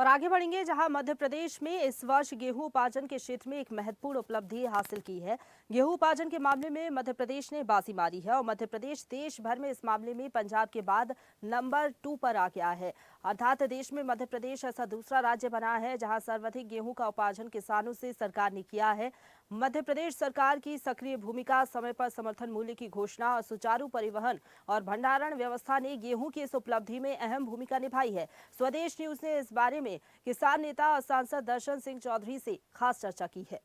और आगे बढ़ेंगे जहां मध्य प्रदेश में इस वर्ष गेहूं उपार्जन के क्षेत्र में एक महत्वपूर्ण उपलब्धि हासिल की है। गेहूं उपार्जन के मामले में मध्य प्रदेश ने बाजी मारी है और मध्य प्रदेश देश भर में इस मामले में पंजाब के बाद नंबर 2 पर आ गया है। अर्थात देश में मध्य प्रदेश ऐसा दूसरा राज्य बना है जहां सर्वाधिक गेहूं का उपार्जन किसानों से सरकार ने किया है। मध्य प्रदेश सरकार की सक्रिय भूमिका, समय पर समर्थन मूल्य की घोषणा और सुचारू परिवहन और भंडारण व्यवस्था ने गेहूं की इस उपलब्धि में अहम भूमिका निभाई है। स्वदेश न्यूज ने इस बारे में किसान नेता और सांसद दर्शन सिंह चौधरी से खास चर्चा की है।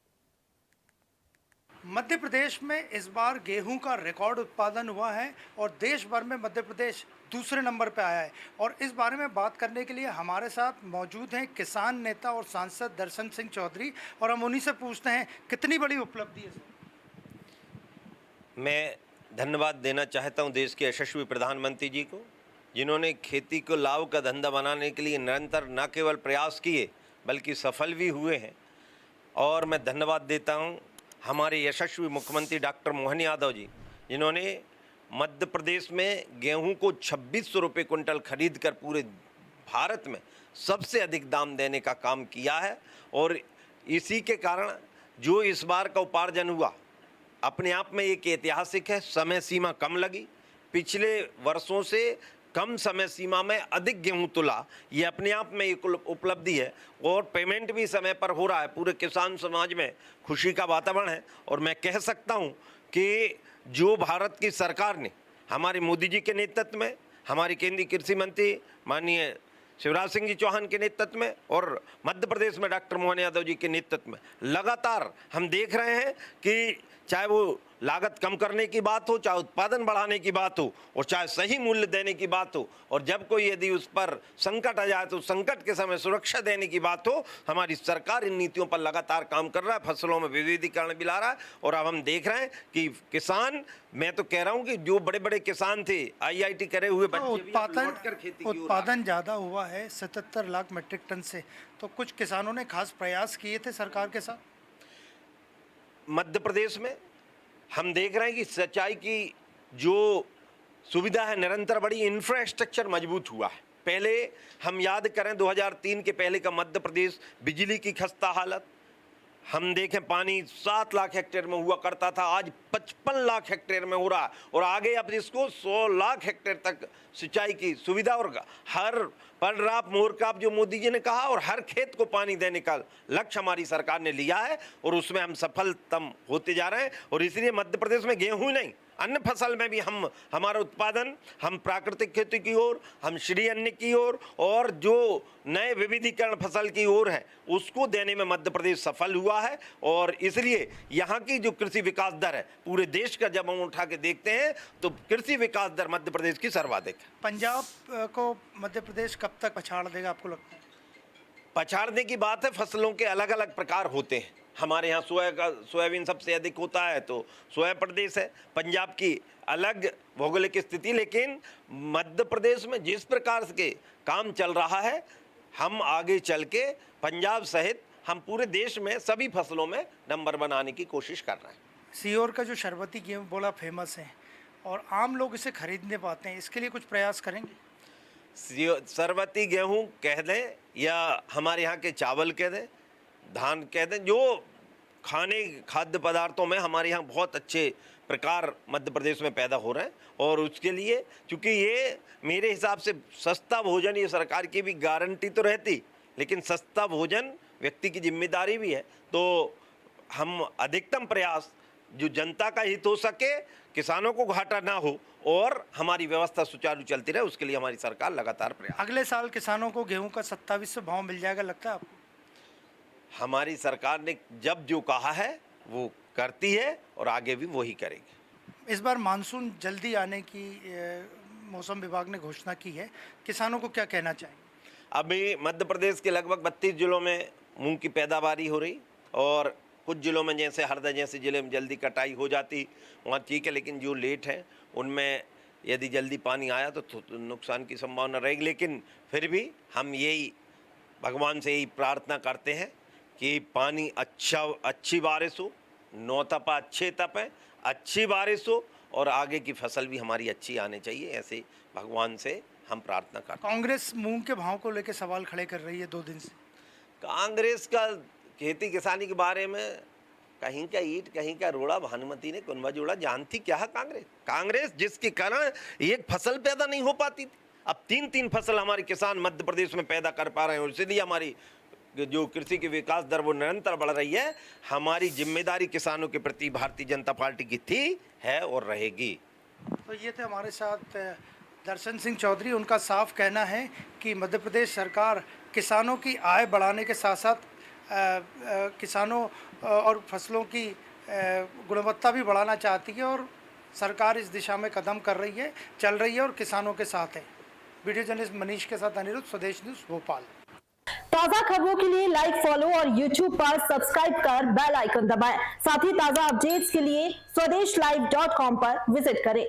मध्य प्रदेश में इस बार गेहूं का रिकॉर्ड उत्पादन हुआ है और देश भर में मध्य प्रदेश दूसरे नंबर पर आया है। और इस बारे में बात करने के लिए हमारे साथ मौजूद हैं किसान नेता और सांसद दर्शन सिंह चौधरी, और हम उन्हीं से पूछते हैं कितनी बड़ी उपलब्धि है। मैं धन्यवाद देना चाहता हूं देश के यशस्वी प्रधानमंत्री जी को, जिन्होंने खेती को लाभ का धंधा बनाने के लिए निरंतर न केवल प्रयास किए बल्कि सफल भी हुए हैं। और मैं धन्यवाद देता हूं हमारे यशस्वी मुख्यमंत्री डॉक्टर मोहन यादव जी, जिन्होंने मध्य प्रदेश में गेहूं को 2600 रुपये कुंटल खरीद कर पूरे भारत में सबसे अधिक दाम देने का काम किया है। और इसी के कारण जो इस बार का उपार्जन हुआ अपने आप में एक ऐतिहासिक है। समय सीमा कम लगी, पिछले वर्षों से कम समय सीमा में अधिक गेहूं तुला, ये अपने आप में एक उपलब्धि है। और पेमेंट भी समय पर हो रहा है। पूरे किसान समाज में खुशी का वातावरण है। और मैं कह सकता हूं कि जो भारत की सरकार ने हमारे मोदी जी के नेतृत्व में, हमारी केंद्रीय कृषि मंत्री माननीय शिवराज सिंह जी चौहान के नेतृत्व में और मध्य प्रदेश में डॉक्टर मोहन यादव जी के नेतृत्व में लगातार हम देख रहे हैं कि चाहे वो लागत कम करने की बात हो, चाहे उत्पादन बढ़ाने की बात हो, और चाहे सही मूल्य देने की बात हो, और जब कोई यदि उस पर संकट आ जाए तो संकट के समय सुरक्षा देने की बात हो, हमारी सरकार इन नीतियों पर लगातार काम कर रहा है। फसलों में विविधीकरण भी ला रहा है। और अब हम देख रहे हैं कि किसान, मैं तो कह रहा हूं कि जो बड़े बड़े किसान थे, IIT करे हुए बच्चे, उत्पादन ज़्यादा हुआ है 77 लाख मीट्रिक टन से। तो कुछ किसानों ने खास प्रयास किए थे सरकार के साथ। मध्य प्रदेश में हम देख रहे हैं कि सिंचाई की जो सुविधा है निरंतर बड़ी, इंफ्रास्ट्रक्चर मजबूत हुआ है। पहले हम याद करें 2003 के पहले का मध्य प्रदेश, बिजली की खस्ता हालत, हम देखें पानी 7 लाख हेक्टेयर में हुआ करता था, आज 55 लाख हेक्टेयर में हो रहा है। और आगे अब इसको 100 लाख हेक्टेयर तक सिंचाई की सुविधा, और हर पनराप मोरकाप जो मोदी जी ने कहा, और हर खेत को पानी देने का लक्ष्य हमारी सरकार ने लिया है और उसमें हम सफलतम होते जा रहे हैं। और इसलिए मध्य प्रदेश में गेहूं नहीं, अन्य फसल में भी हमारा उत्पादन, हम प्राकृतिक खेती की ओर, हम श्री अन्न की ओर, और जो नए विविधीकरण फसल की ओर है उसको देने में मध्य प्रदेश सफल हुआ है। और इसलिए यहाँ की जो कृषि विकास दर है पूरे देश का जब हम उठा के देखते हैं तो कृषि विकास दर मध्य प्रदेश की सर्वाधिक है। पंजाब को मध्य प्रदेश कब तक पछाड़ देगा आपको लगता है? पछाड़ने की बात है, फसलों के अलग अलग प्रकार होते हैं। हमारे यहाँ सोयाबीन सबसे अधिक होता है तो सोया प्रदेश है। पंजाब की अलग भौगोलिक स्थिति, लेकिन मध्य प्रदेश में जिस प्रकार के काम चल रहा है, हम आगे चल के पंजाब सहित हम पूरे देश में सभी फसलों में नंबर बनाने की कोशिश कर रहे हैं। सीहोर का जो शरबती गेहूँ बोला फेमस है और आम लोग इसे खरीदने पाते हैं, इसके लिए कुछ प्रयास करेंगे? शरबती गेहूँ कह दें या हमारे यहाँ के चावल कह दें, धान कह दें, जो खाद्य पदार्थों में हमारे यहाँ बहुत अच्छे प्रकार मध्य प्रदेश में पैदा हो रहे हैं। और उसके लिए चूँकि ये मेरे हिसाब से सस्ता भोजन, ये सरकार की भी गारंटी तो रहती, लेकिन सस्ता भोजन व्यक्ति की जिम्मेदारी भी है। तो हम अधिकतम प्रयास जो जनता का हित हो सके, किसानों को घाटा ना हो और हमारी व्यवस्था सुचारू चलती रहे, उसके लिए हमारी सरकार लगातार प्रयास। अगले साल किसानों को गेहूं का 2700 भाव मिल जाएगा लगता है आपको? हमारी सरकार ने जब जो कहा है वो करती है और आगे भी वही करेगी। इस बार मानसून जल्दी आने की मौसम विभाग ने घोषणा की है, किसानों को क्या कहना चाहेंगे? अभी मध्य प्रदेश के लगभग 32 जिलों में मूंग की पैदावारी हो रही, और कुछ जिलों में जैसे हरदा जैसे ज़िले में जल्दी कटाई हो जाती, वहाँ ठीक है। लेकिन जो लेट है उनमें यदि जल्दी पानी आया तो नुकसान की संभावना रहेगी। लेकिन फिर भी हम यही भगवान से यही प्रार्थना करते हैं कि पानी अच्छी बारिश हो, 9 तपा अच्छे तपें, अच्छी बारिश हो और आगे की फसल भी हमारी अच्छी आनी चाहिए। ऐसे भगवान से हम प्रार्थना करते हैं। कांग्रेस मूंग के भाव को लेकर सवाल खड़े कर रही है 2 दिन से। कांग्रेस का खेती किसानी के बारे में कहीं का ईट कहीं का रोड़ा, भानुमति ने कुनबा जोड़ा, जानती क्या है कांग्रेस? कांग्रेस जिसके कारण एक फसल पैदा नहीं हो पाती थी, अब 3-3 फसल हमारे किसान मध्य प्रदेश में पैदा कर पा रहे हैं और इसलिए हमारी जो कृषि की विकास दर वो निरंतर बढ़ रही है। हमारी जिम्मेदारी किसानों के प्रति भारतीय जनता पार्टी की थी, है और रहेगी। तो ये थे हमारे साथ दर्शन सिंह चौधरी। उनका साफ कहना है कि मध्य प्रदेश सरकार किसानों की आय बढ़ाने के साथ साथ किसानों और फसलों की गुणवत्ता भी बढ़ाना चाहती है और सरकार इस दिशा में कदम कर रही है, चल रही है और किसानों के साथ है। वीडियो जर्नलिस्ट मनीष के साथ अनिरुद्ध, स्वदेश न्यूज़, भोपाल। ताज़ा खबरों के लिए लाइक, फॉलो और YouTube पर सब्सक्राइब कर बेल आइकन दबाएं। साथ ही ताज़ा अपडेट्स के लिए swedeshlive.com पर विजिट करें।